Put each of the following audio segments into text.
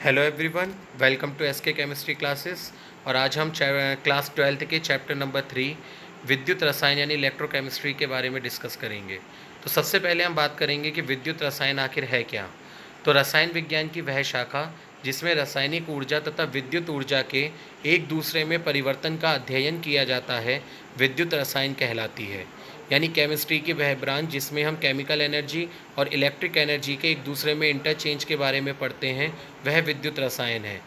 Hello everyone, welcome to SK chemistry classes. और आज हम क्लास 12th के चैप्टर नंबर 3 विद्युत रसायन यानी इलेक्ट्रोकेमिस्ट्री के बारे में डिस्कस करेंगे। तो सबसे पहले हम बात करेंगे कि विद्युत रसायन आखिर है क्या। तो रसायन विज्ञान की वह शाखा जिसमें रासायनिक ऊर्जा तथा विद्युत ऊर्जा के एक दूसरे में परिवर्तन का अध्ययन किया जाता है, विद्युत रसायन कहलाती है। यानी केमिस्ट्री की वह ब्रांच जिसमें हम केमिकल एनर्जी और इलेक्ट्रिक एनर्जी के एक दूसरे में इंटरचेंज के बारे में पढ़ते हैं, वह विद्युत रसायन है।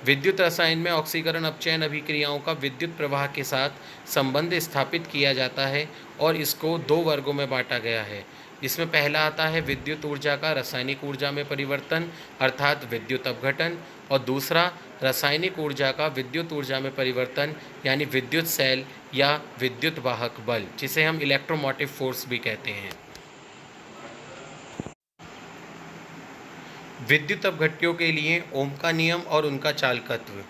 विद्युत रसायन में ऑक्सीकरण अपचयन अभिक्रियाओं का विद्युत प्रवाह के साथ संबंध स्थापित किया जाता है और इसको दो वर्गों में बांटा गया है, जिसमें पहला आता है विद्युत ऊर्जा का रासायनिक ऊर्जा में परिवर्तन अर्थात विद्युत अपघटन, और दूसरा रासायनिक ऊर्जा का विद्युत ऊर्जा में परिवर्तन यानी विद्युत सेल या विद्युत वाहक बल, जिसे हम इलेक्ट्रोमोटिव फोर्स भी कहते हैं। विद्युत अपघट्यों के लिए ओम का नियम और उनका चालकत्व।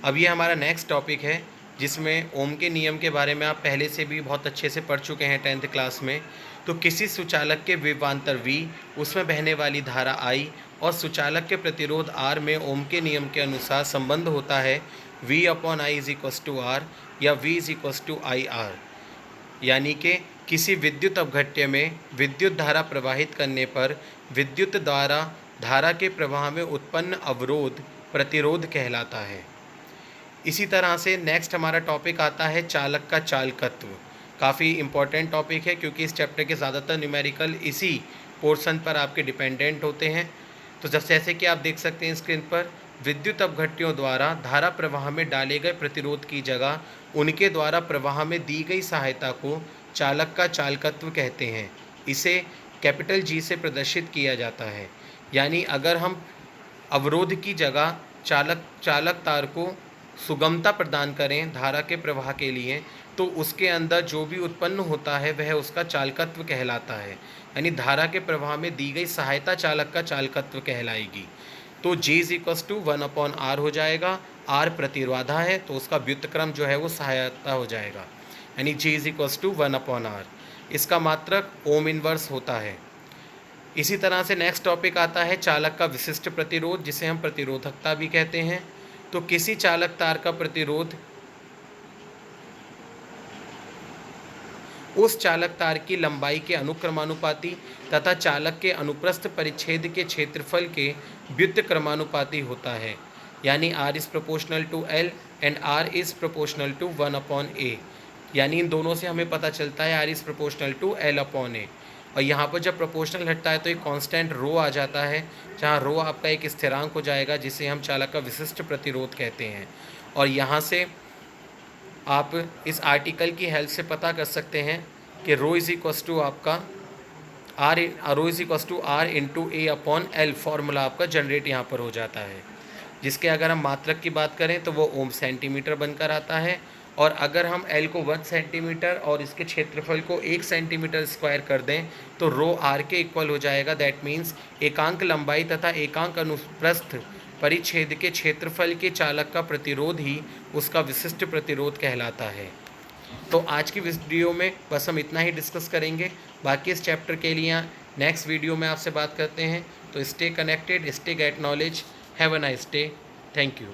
अब ये हमारा नेक्स्ट टॉपिक है, जिसमें ओम के नियम के बारे में आप पहले से भी बहुत अच्छे से पढ़ चुके हैं 10th क्लास में। तो किसी सुचालक के विभवांतर V, उसमें बहने वाली धारा I और सुचालक के प्रतिरोध R में ओम के नियम के अनुसार संबंध होता है V/I = R या V/IR। यानी कि किसी विद्युत अपघट्य में विद्युत धारा प्रवाहित करने पर विद्युत द्वारा धारा के प्रवाह में उत्पन्न अवरोध प्रतिरोध कहलाता है। इसी तरह से नेक्स्ट हमारा टॉपिक आता है चालक का चालकत्व। काफ़ी इम्पॉर्टेंट टॉपिक है क्योंकि इस चैप्टर के ज़्यादातर न्यूमेरिकल इसी पोर्शन पर आपके डिपेंडेंट होते हैं। तो जैसे कि आप देख सकते हैं स्क्रीन पर, विद्युत अपघट्यों द्वारा धारा प्रवाह में डाले गए प्रतिरोध की जगह उनके द्वारा प्रवाह में दी गई सहायता को चालक का चालकत्व कहते हैं। इसे कैपिटल G से प्रदर्शित किया जाता है। यानी अगर हम अवरोध की जगह चालक तार को सुगमता प्रदान करें धारा के प्रवाह के लिए, तो उसके अंदर जो भी उत्पन्न होता है वह उसका चालकत्व कहलाता है। यानी धारा के प्रवाह में दी गई सहायता चालक का चालकत्व कहलाएगी। तो G=1/R हो जाएगा। R प्रतिबाधा है तो उसका व्युत्क्रम जो है वो सहायता हो जाएगा, यानी G=1/R। इसका मात्रक ओम इनवर्स होता है। इसी तरह से नेक्स्ट टॉपिक आता है चालक का विशिष्ट प्रतिरोध, जिसे हम प्रतिरोधकता भी कहते हैं। तो किसी चालक तार का प्रतिरोध उस चालक तार की लंबाई के अनुक्रमानुपाती तथा चालक के अनुप्रस्थ परिच्छेद के क्षेत्रफल के व्युत्क्रमानुपाती होता है। यानी R=L एंड R=1/A। यानी इन दोनों से हमें पता चलता है R=L/A। और यहाँ पर जब प्रोपोर्शनल हटता है तो एक कांस्टेंट रो आ जाता है, जहाँ रो आपका एक स्थिरांक हो जाएगा, जिसे हम चालक का विशिष्ट प्रतिरोध कहते हैं। और यहाँ से आप इस आर्टिकल की हेल्प से पता कर सकते हैं कि आपका R/A/L फार्मूला आपका जनरेट यहाँ पर हो जाता है, जिसके अगर हम मात्रक की बात करें तो वो ओम सेंटीमीटर बनकर आता है। और अगर हम L को 1 सेंटीमीटर और इसके क्षेत्रफल को 1 सेंटीमीटर स्क्वायर कर दें तो रो R के इक्वल हो जाएगा। दैट मीन्स एकांक लंबाई तथा एकांक अनुप्रस्थ परिच्छेद के क्षेत्रफल के चालक का प्रतिरोध ही उसका विशिष्ट प्रतिरोध कहलाता है। तो आज की वीडियो में बस हम इतना ही डिस्कस करेंगे। बाकी इस चैप्टर के लिए नेक्स्ट वीडियो में आपसे बात करते हैं। तो stay connected, stay get knowledge, have a nice day, thank you.